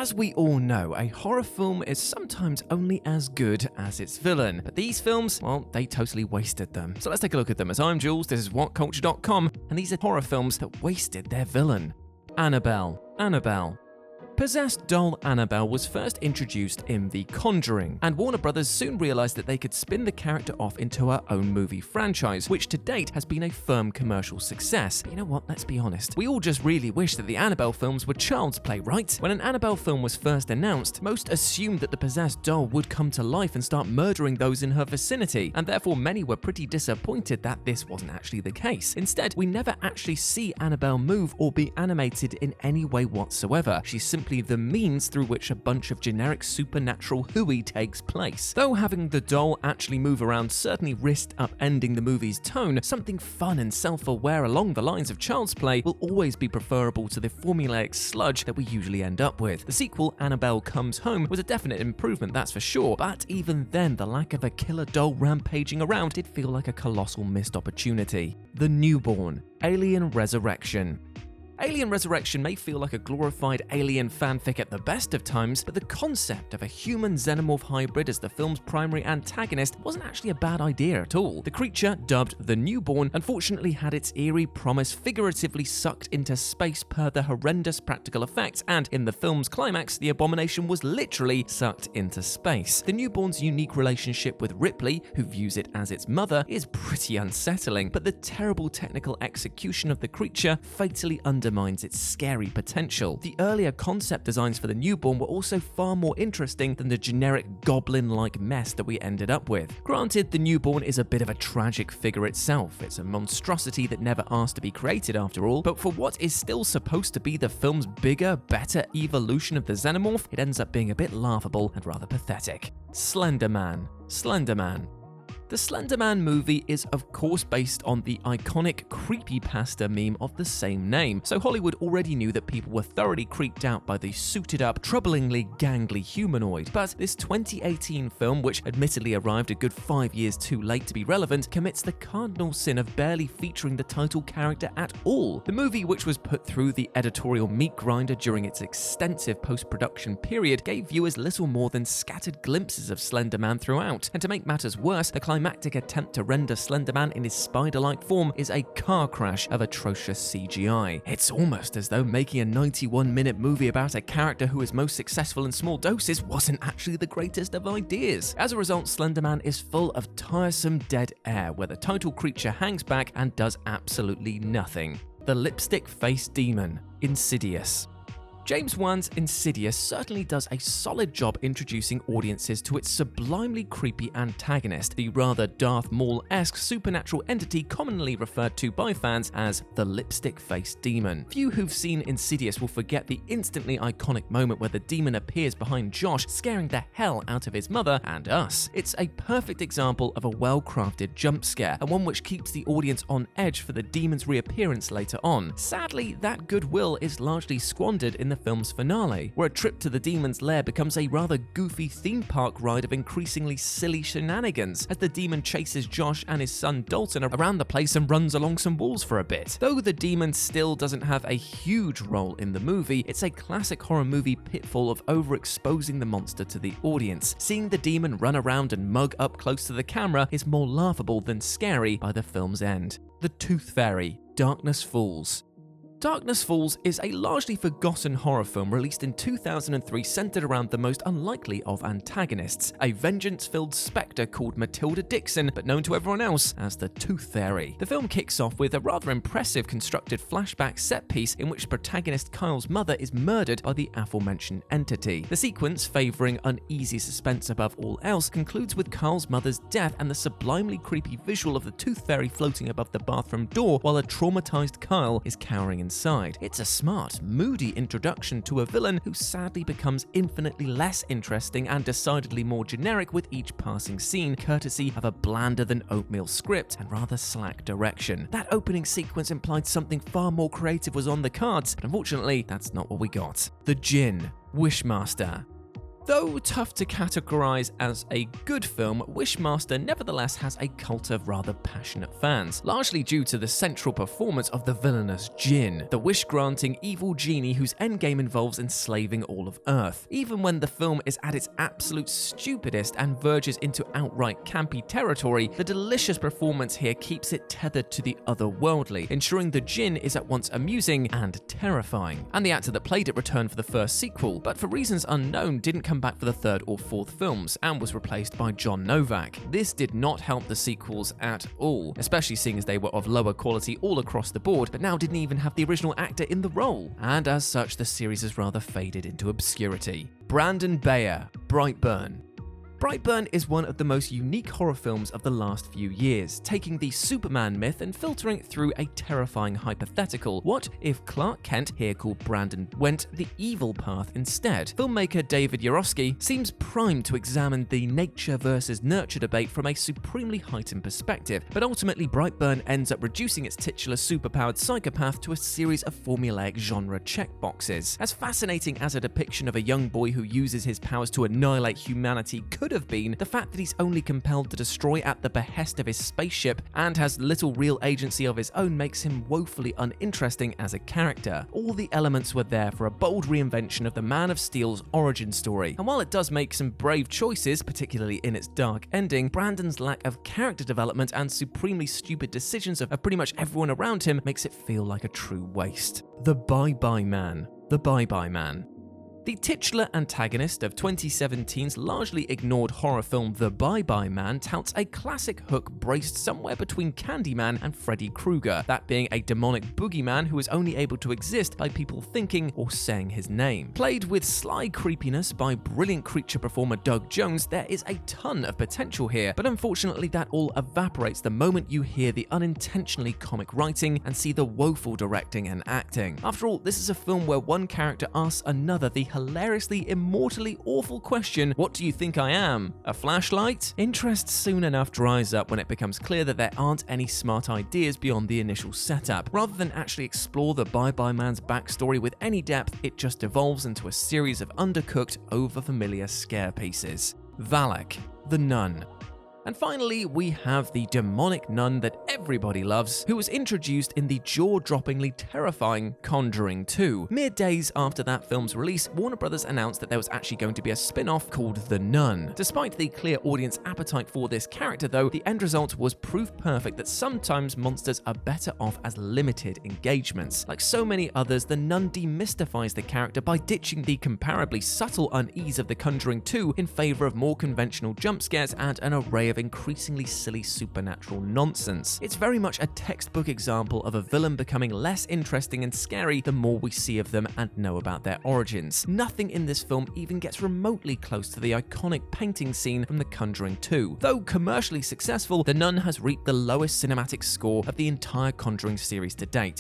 As we all know, a horror film is sometimes only as good as its villain, but these films, well, they totally wasted them. So let's take a look at them. As I'm Jules, this is WhatCulture.com, and these are horror films that wasted their villain. Annabelle. Possessed doll Annabelle was first introduced in The Conjuring, and Warner Brothers soon realized that they could spin the character off into her own movie franchise, which to date has been a firm commercial success. But you know what, let's be honest, we all just really wish that the Annabelle films were child's play, right? When an Annabelle film was first announced, most assumed that the possessed doll would come to life and start murdering those in her vicinity, and therefore many were pretty disappointed that this wasn't actually the case. Instead, we never actually see Annabelle move or be animated in any way whatsoever. She's simply the means through which a bunch of generic supernatural hooey takes place. Though having the doll actually move around certainly risked upending the movie's tone, something fun and self-aware along the lines of Child's Play will always be preferable to the formulaic sludge that we usually end up with. The sequel, Annabelle Comes Home, was a definite improvement, that's for sure, but even then, the lack of a killer doll rampaging around did feel like a colossal missed opportunity. The Newborn, Alien Resurrection. Alien Resurrection may feel like a glorified Alien fanfic at the best of times, but the concept of a human xenomorph hybrid as the film's primary antagonist wasn't actually a bad idea at all. The creature, dubbed the Newborn, unfortunately had its eerie promise figuratively sucked into space per the horrendous practical effects, and in the film's climax, the abomination was literally sucked into space. The Newborn's unique relationship with Ripley, who views it as its mother, is pretty unsettling, but the terrible technical execution of the creature fatally undermines its scary potential. The earlier concept designs for the Newborn were also far more interesting than the generic goblin-like mess that we ended up with. Granted, the Newborn is a bit of a tragic figure itself. It's a monstrosity that never asked to be created after all, but for what is still supposed to be the film's bigger, better evolution of the xenomorph, it ends up being a bit laughable and rather pathetic. Slender Man. The Slender Man movie is of course based on the iconic creepypasta meme of the same name, so Hollywood already knew that people were thoroughly creeped out by the suited-up, troublingly gangly humanoid. But this 2018 film, which admittedly arrived a good 5 years too late to be relevant, commits the cardinal sin of barely featuring the title character at all. The movie, which was put through the editorial meat grinder during its extensive post-production period, gave viewers little more than scattered glimpses of Slender Man throughout, and to make matters worse, the climactic attempt to render Slender Man in his spider-like form is a car crash of atrocious CGI. It's almost as though making a 91-minute movie about a character who is most successful in small doses wasn't actually the greatest of ideas. As a result, Slender Man is full of tiresome dead air, where the title creature hangs back and does absolutely nothing. The lipstick-faced demon, Insidious. James Wan's Insidious certainly does a solid job introducing audiences to its sublimely creepy antagonist, the rather Darth Maul-esque supernatural entity commonly referred to by fans as the lipstick-faced demon. Few who've seen Insidious will forget the instantly iconic moment where the demon appears behind Josh, scaring the hell out of his mother and us. It's a perfect example of a well-crafted jump scare, and one which keeps the audience on edge for the demon's reappearance later on. Sadly, that goodwill is largely squandered in the film's finale, where a trip to the demon's lair becomes a rather goofy theme park ride of increasingly silly shenanigans, as the demon chases Josh and his son Dalton around the place and runs along some walls for a bit. Though the demon still doesn't have a huge role in the movie, it's a classic horror movie pitfall of overexposing the monster to the audience. Seeing the demon run around and mug up close to the camera is more laughable than scary by the film's end. The Tooth Fairy, Darkness Falls. Darkness Falls is a largely forgotten horror film released in 2003 centered around the most unlikely of antagonists, a vengeance-filled spectre called Matilda Dixon, but known to everyone else as the Tooth Fairy. The film kicks off with a rather impressive constructed flashback set piece in which protagonist Kyle's mother is murdered by the aforementioned entity. The sequence, favoring uneasy suspense above all else, concludes with Kyle's mother's death and the sublimely creepy visual of the Tooth Fairy floating above the bathroom door while a traumatized Kyle is cowering inside. It's a smart, moody introduction to a villain who sadly becomes infinitely less interesting and decidedly more generic with each passing scene, courtesy of a blander than oatmeal script and rather slack direction. That opening sequence implied something far more creative was on the cards, but unfortunately, that's not what we got. The Djinn, Wishmaster. Though tough to categorize as a good film, Wishmaster nevertheless has a cult of rather passionate fans, largely due to the central performance of the villainous Djinn, the wish-granting evil genie whose endgame involves enslaving all of Earth. Even when the film is at its absolute stupidest and verges into outright campy territory, the delicious performance here keeps it tethered to the otherworldly, ensuring the Djinn is at once amusing and terrifying. And the actor that played it returned for the first sequel, but for reasons unknown didn't come back for the third or fourth films and was replaced by John Novak. This did not help the sequels at all, especially seeing as they were of lower quality all across the board, but now didn't even have the original actor in the role. And as such, the series has rather faded into obscurity. Breyer, Brightburn. Brightburn is one of the most unique horror films of the last few years, taking the Superman myth and filtering it through a terrifying hypothetical. What if Clark Kent, here called Brandon, went the evil path instead? Filmmaker David Yaroski seems primed to examine the nature versus nurture debate from a supremely heightened perspective, but ultimately Brightburn ends up reducing its titular superpowered psychopath to a series of formulaic genre checkboxes. As fascinating as a depiction of a young boy who uses his powers to annihilate humanity could have been, the fact that he's only compelled to destroy at the behest of his spaceship and has little real agency of his own makes him woefully uninteresting as a character. All the elements were there for a bold reinvention of the Man of Steel's origin story, and while it does make some brave choices, particularly in its dark ending, Brandon's lack of character development and supremely stupid decisions of pretty much everyone around him makes it feel like a true waste. The Bye-Bye Man. The Bye-Bye Man. The titular antagonist of 2017's largely ignored horror film The Bye-Bye Man touts a classic hook braced somewhere between Candyman and Freddy Krueger, that being a demonic boogeyman who is only able to exist by people thinking or saying his name. Played with sly creepiness by brilliant creature performer Doug Jones, there is a ton of potential here, but unfortunately that all evaporates the moment you hear the unintentionally comic writing and see the woeful directing and acting. After all, this is a film where one character asks another the hilariously, immortally awful question, "What do you think I am? A flashlight?" Interest soon enough dries up when it becomes clear that there aren't any smart ideas beyond the initial setup. Rather than actually explore the Bye-Bye Man's backstory with any depth, it just devolves into a series of undercooked, overfamiliar scare pieces. Valak, the Nun. And finally, we have the demonic nun that everybody loves, who was introduced in the jaw-droppingly terrifying Conjuring 2. Mere days after that film's release, Warner Bros. Announced that there was actually going to be a spin-off called The Nun. Despite the clear audience appetite for this character though, the end result was proof perfect that sometimes monsters are better off as limited engagements. Like so many others, The Nun demystifies the character by ditching the comparably subtle unease of The Conjuring 2 in favor of more conventional jump scares and an array of increasingly silly supernatural nonsense. It's very much a textbook example of a villain becoming less interesting and scary the more we see of them and know about their origins. Nothing in this film even gets remotely close to the iconic painting scene from The Conjuring 2. Though commercially successful, The Nun has reaped the lowest cinematic score of the entire Conjuring series to date,